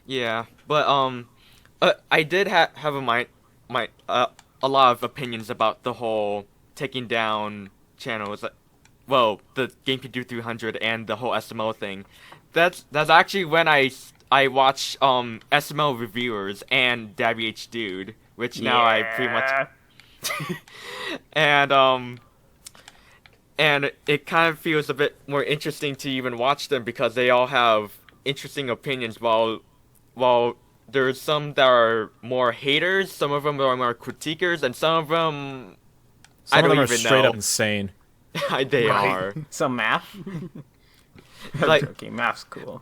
Yeah, but I did have a lot of opinions about the whole taking down channels. Well, the GameCubeDude 300 and the whole SML thing. That's actually when I watch SML reviewers and DabHDude, which now I pretty much Yeah. and and it kind of feels a bit more interesting to even watch them because they all have interesting opinions while there's some that are more haters, some of them are more critiquers, and some of them I Some of don't them are even straight know. up insane. They Right. are. Some math. I'm Like- joking. Math's cool.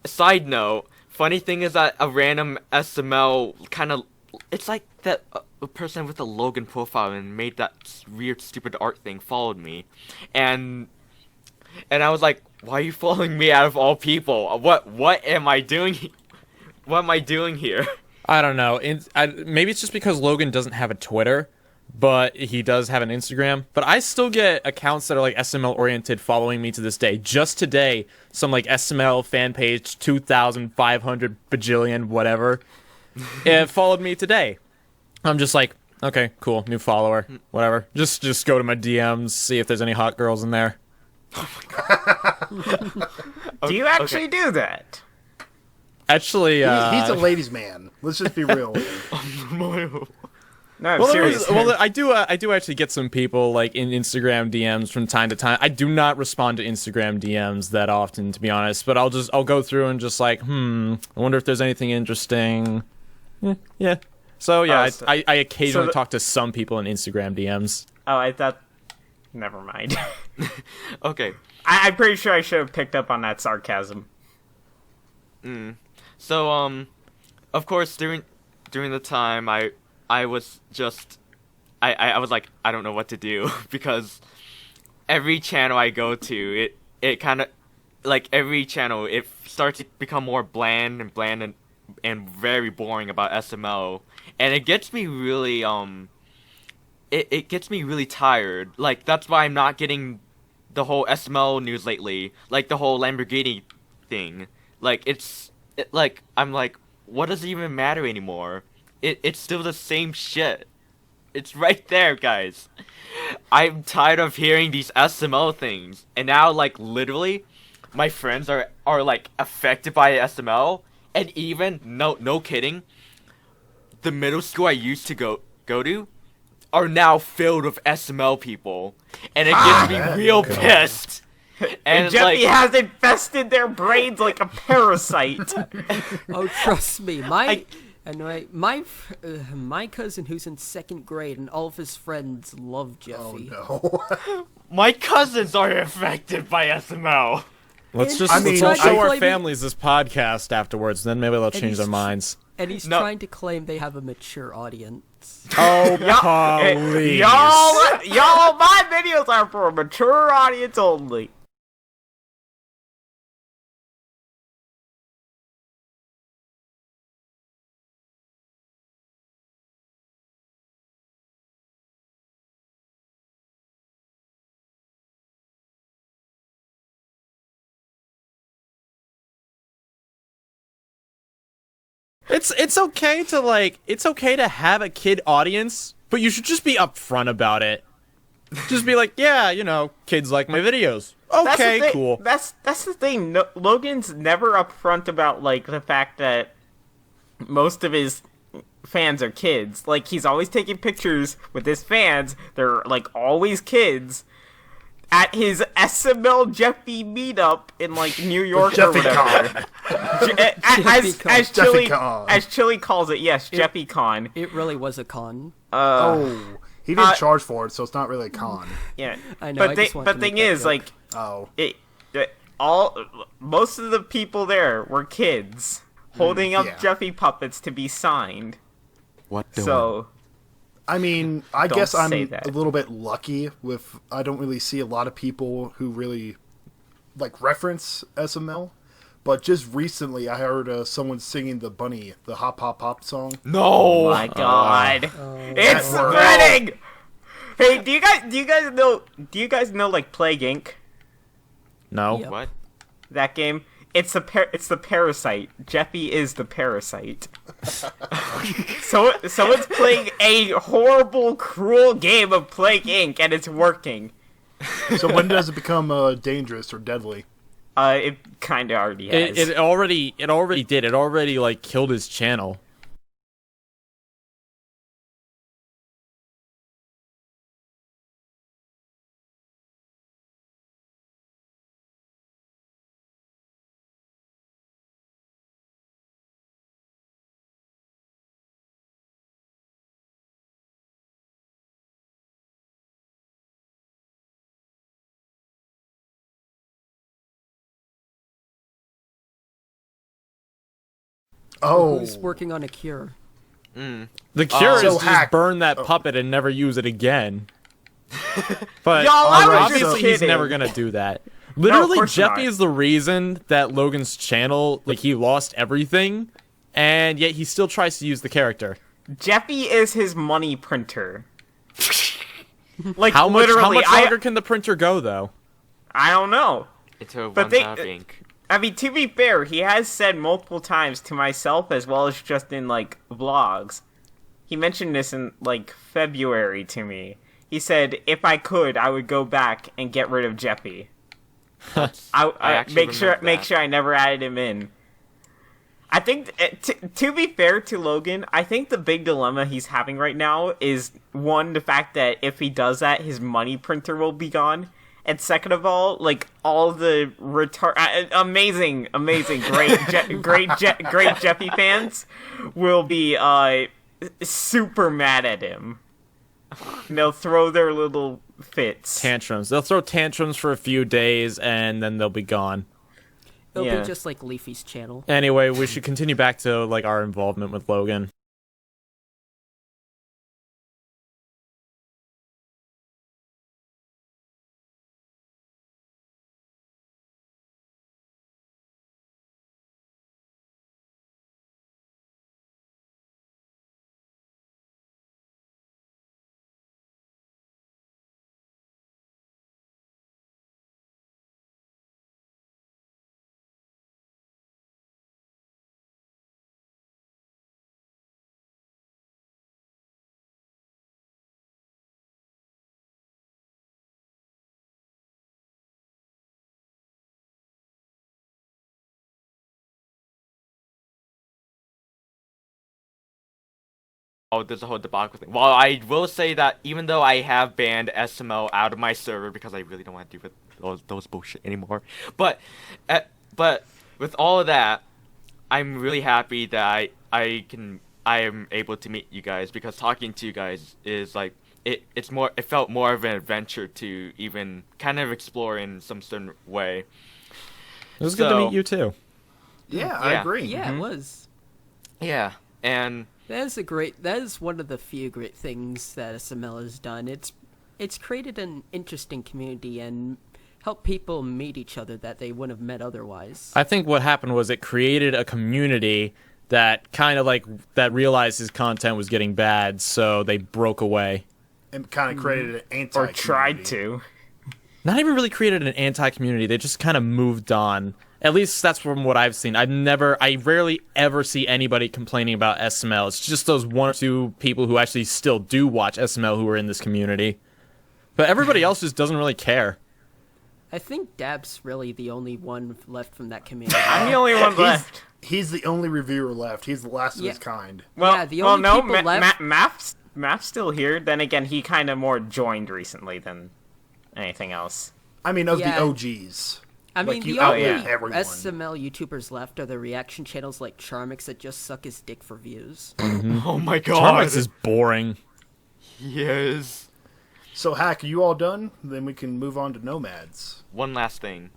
Side note, funny thing is that a random SML kind of, it's like that a person with a Logan profile and made that weird stupid art thing followed me, and I was like, why are you following me out of all people? What am I doing? What am I doing here? I don't know. Maybe it's just because Logan doesn't have a Twitter, but he does have an Instagram. But I still get accounts that are like SML oriented following me to this day. Just today, some like SML fan page 2,500 bajillion whatever, it followed me today. I'm just like, okay, cool, new follower, whatever. Just go to my DMs, see if there's any hot girls in there. Do you actually do that? Actually, He's a ladies' man. Let's just be real. No, I'm well, serious. I do actually get some people like in Instagram DMs from time to time. I do not respond to Instagram DMs that often, to be honest. But I'll go through and just like, I wonder if there's anything interesting. Yeah. So yeah, I occasionally talk to some people in Instagram DMs. Oh, I thought. Never mind. Okay, I'm pretty sure I should have picked up on that sarcasm. so of course during the time I was just I was like, I don't know what to do because every channel I go to, it kind of, like, every channel, it starts to become more bland and very boring about SML, and it gets me really it gets me really tired. Like, that's why I'm not getting the whole SML news lately, like the whole Lamborghini thing. Like, like, I'm like, what does it even matter anymore? It's still the same shit. It's right there, guys. I'm tired of hearing these SML things. And now, like, literally, my friends are like, affected by SML. And even, no kidding, the middle school I used to go to are now filled with SML people. And it gets me real pissed. And it's Jeffy like, has infested their brains like a parasite. Oh, trust me, my cousin who's in 2nd grade and all of his friends love Jeffy. Oh no. my cousins are affected by SML. Let's I mean, all show our I- families this podcast afterwards, then maybe they'll change their minds. And he's No. trying to claim they have a mature audience. Oh, please. Y'all, my videos are for a mature audience only. It's okay to have a kid audience, but you should just be upfront about it. Just be like, yeah, kids like my videos. That's the Okay, thing- cool. That's the thing. No, Logan's never upfront about like the fact that most of his fans are kids. Like, he's always taking pictures with his fans. They're like always kids. At his SML Jeffy meetup in like New York or Jeffy whatever. Con. As Jeffy Chili Con. as Chili calls it, yes, Jeffy Con. It really was a con. Oh, he didn't charge for it, so it's not really a con. Yeah, I know, I But just wanted to thing make that is, joke. like, Oh, most of the people there were kids holding up yeah. Jeffy puppets to be signed. What the So I mean, I Don't guess I'm say that. a little bit lucky with. I don't really see a lot of people who really like reference SML. But just recently, I heard someone singing the Hop Hop Hop song. No! oh my god, it's spreading. Hey, do you guys know like Plague Inc? No. Yep. What? That game? It's the parasite. Jeffy is the parasite. Someone's playing a horrible, cruel game of Plague Inc. and it's working. So when does it become dangerous or deadly? It kind of already has. It already did. It already like killed his channel. Oh, Who's working on a cure? The cure is So just Hack- burn that puppet and never use it again. But Y'all, I was just obviously he's kidding. never gonna do that. Literally, course Jeffy not. is the reason that Logan's channel, like, he lost everything, and yet he still tries to use the character. Jeffy is his money printer. Like How much literally, longer can the printer go, though? I don't know. It's a But one of ink. I mean, to be fair, he has said multiple times to myself as well as just in, like, vlogs. He mentioned this in, like, February to me. He said, if I could, I would go back and get rid of Jeffy. I I actually make sure remember that. I never added him in. I think, to be fair to Logan, I think the big dilemma he's having right now is, one, the fact that if he does that, his money printer will be gone. And second of all, like, all the amazing, great Jeffy fans will be super mad at him. And they'll throw their little fits. Tantrums. They'll throw tantrums for a few days, and then they'll be gone. It'll Yeah. be just like Leafy's channel. Anyway, we should continue back to, like, our involvement with Logan. Oh, there's a whole debacle thing. Well, I will say that even though I have banned SML out of my server because I really don't want to deal with those bullshit anymore, but with all of that, I'm really happy that I am able to meet you guys because talking to you guys is like it felt more of an adventure to even kind of explore in some certain way. It was good to So- meet you, too. yeah, I Yeah. agree. Yeah, it was. Yeah, and That is one of the few great things that SML has done. It's created an interesting community and helped people meet each other that they wouldn't have met otherwise. I think what happened was it created a community that kind of, like, that realized his content was getting bad, so they broke away. And kind of created an anti Or tried to. Not even really created an anti-community. They just kind of moved on. At least that's from what I've seen. I rarely ever see anybody complaining about SML. It's just those one or two people who actually still do watch SML who are in this community. But everybody else just doesn't really care. I think Dab's really the only one left from that community. I'm the only one left. He's the only reviewer left. He's the last of Yeah. his kind. Well, Yeah, the only people left- Matt's still here. Then again, he kind of more joined recently than anything else. I mean, of Yeah. the OGs. I Like, mean, you the out only yeah, everyone. SML YouTubers left are the reaction channels like Charmix that just suck his dick for views. oh my god, Charmix is boring. yes. So, Hack, are you all done? Then we can move on to Nomads. One last thing.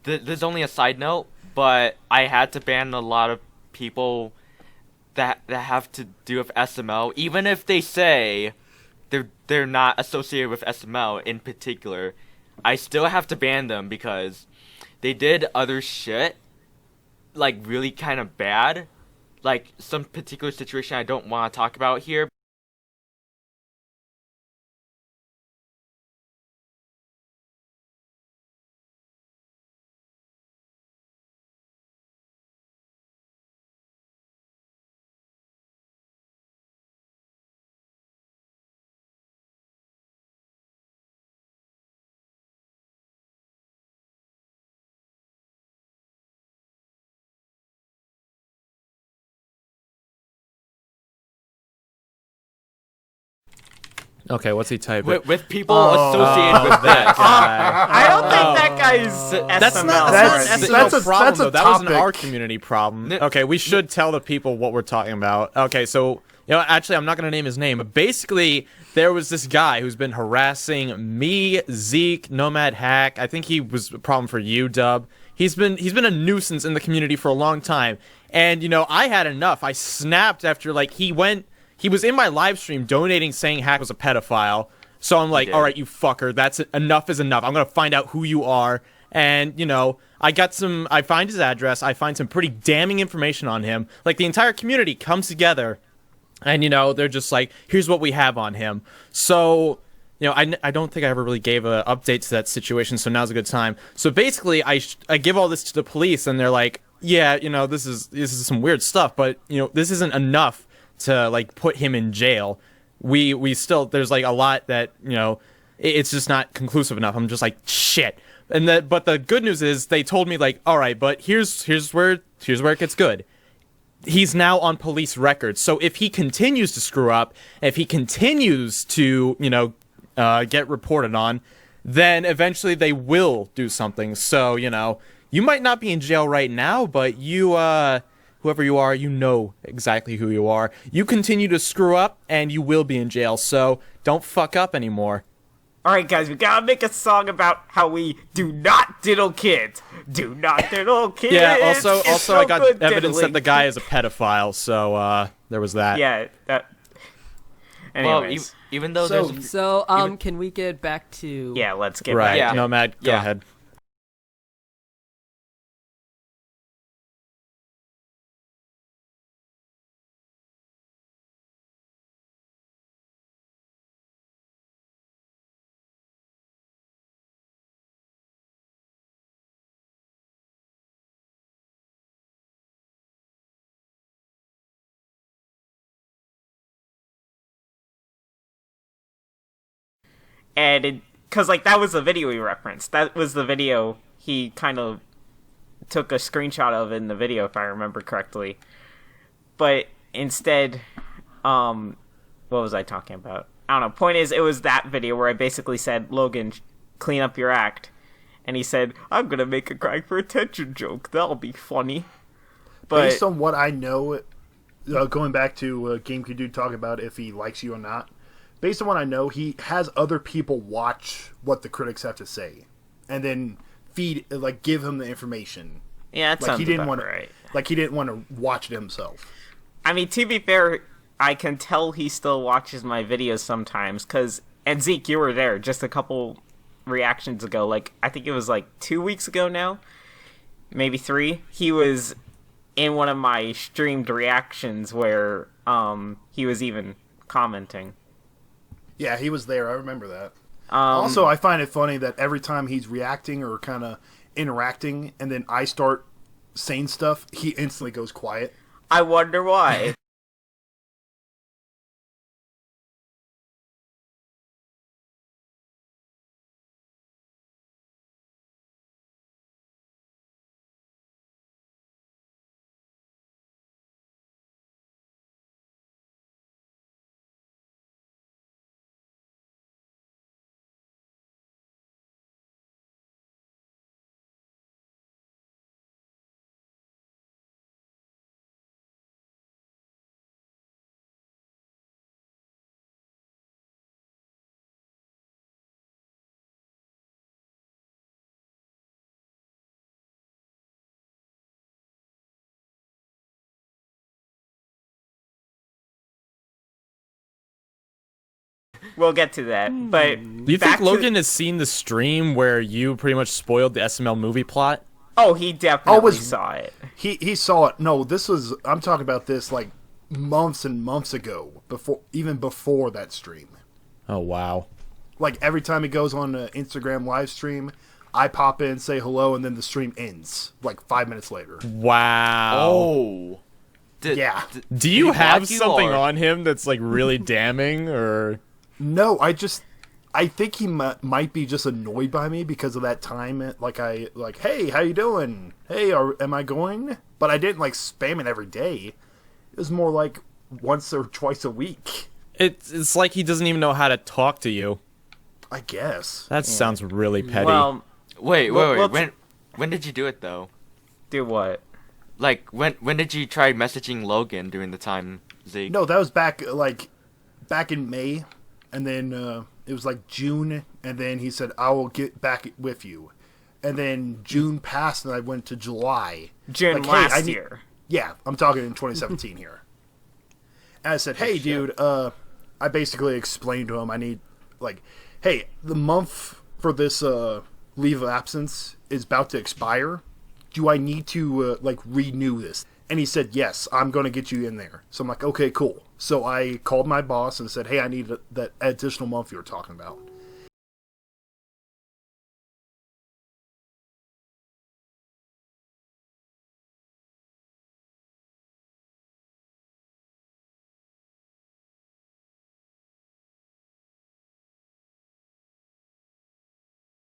There's only a side note, but I had to ban a lot of people that have to do with SML, even if they say they're not associated with SML in particular. I still have to ban them because they did other shit, like really kind of bad, like some particular situation I don't want to talk about here. Okay, what's he typing? With people associated with that. I don't think that guy's SML. That's not That's- an that's SML a- problem, that's a though. That was an topic. our community problem. Okay, we should tell the people what we're talking about. Okay, so, actually, I'm not going to name his name, but basically, there was this guy who's been harassing me, Zeke, Nomad Hack. I think he was a problem for you, Dub. He's been a nuisance in the community for a long time. And, I had enough. I snapped after, he was in my live stream donating saying Hack was a pedophile. So I'm like, all right, you fucker, that's enough is enough. I'm going to find out who you are. And, I find his address. I find some pretty damning information on him. Like, the entire community comes together and, they're just like, here's what we have on him. So, I don't think I ever really gave an update to that situation. So now's a good time. So basically, I give all this to the police and they're like, yeah, this is some weird stuff, but, this isn't enough to put him in jail. We still, there's a lot that it's just not conclusive enough. I'm just like, shit. But the good news is they told me all right, but here's where it gets good. He's now on police records. So if he continues to screw up, if he continues to get reported on, then eventually they will do something. So you might not be in jail right now, but you whoever you are, you know exactly who you are. You continue to screw up, and you will be in jail, so don't fuck up anymore. Alright, guys, we gotta make a song about how we do not diddle kids. Do not diddle kids. Yeah, also, It's so I got good evidence that diddling. the guy is a pedophile, so there was that. Yeah, that... Well, Anyways. even though So- there's So, can we get back to... Yeah, let's get Right, back. Yeah. Nomad, go Yeah. ahead. And because that was the video he referenced. That was the video he kind of took a screenshot of in the video, if I remember correctly. But instead, what was I talking about? I don't know. Point is, it was that video where I basically said, Logan, clean up your act. And he said, I'm gonna make a crying for attention joke. That'll be funny. But Based on what I know, going back to GameCubeDude talking about if he likes you or not, based on what I know, he has other people watch what the critics have to say, and then give him the information. yeah, that sounds he didn't about want right. he didn't want to watch it himself. I mean, to be fair, I can tell he still watches my videos sometimes, and Zeke, you were there just a couple reactions ago, I think it was 2 weeks ago now, maybe 3, he was in one of my streamed reactions where, he was even commenting. Yeah, he was there. I remember that. Also, I find it funny that every time he's reacting or kind of interacting, and then I start saying stuff, he instantly goes quiet. I wonder why. We'll get to that, but Do you think back to- Logan has seen the stream where you pretty much spoiled the SML movie plot? Oh, he definitely Always- saw it. He saw it. No, I'm talking about this months and months ago, even before that stream. Oh, wow. Every time he goes on an Instagram live stream, I pop in, say hello, and then the stream ends 5 minutes later. Wow. Oh. Yeah. Do you have block you, something or- on him that's really damning, or... No, I think he might be just annoyed by me because of that time. Hey, how you doing? Hey, am I going? But I didn't spam it every day. It was more once or twice a week. It's like he doesn't even know how to talk to you. I guess. That sounds really petty. Well, Wait. Well, When did you do it though? do what? Like when did you try messaging Logan during the time, Zeke? No, that was back in May, and then it was like June, and then he said, "I will get back with you," and then June passed, and I went to July. June Like, hey, last I need- year. Yeah, I'm talking in 2017 here. And I said, "Hey, dude," I basically explained to him, I need, like, hey, the month for this leave of absence is about to expire. Do I need to renew this? And he said, yes, I'm going to get you in there. So I'm like, okay, cool. So I called my boss and said, hey, I need that additional month you were talking about.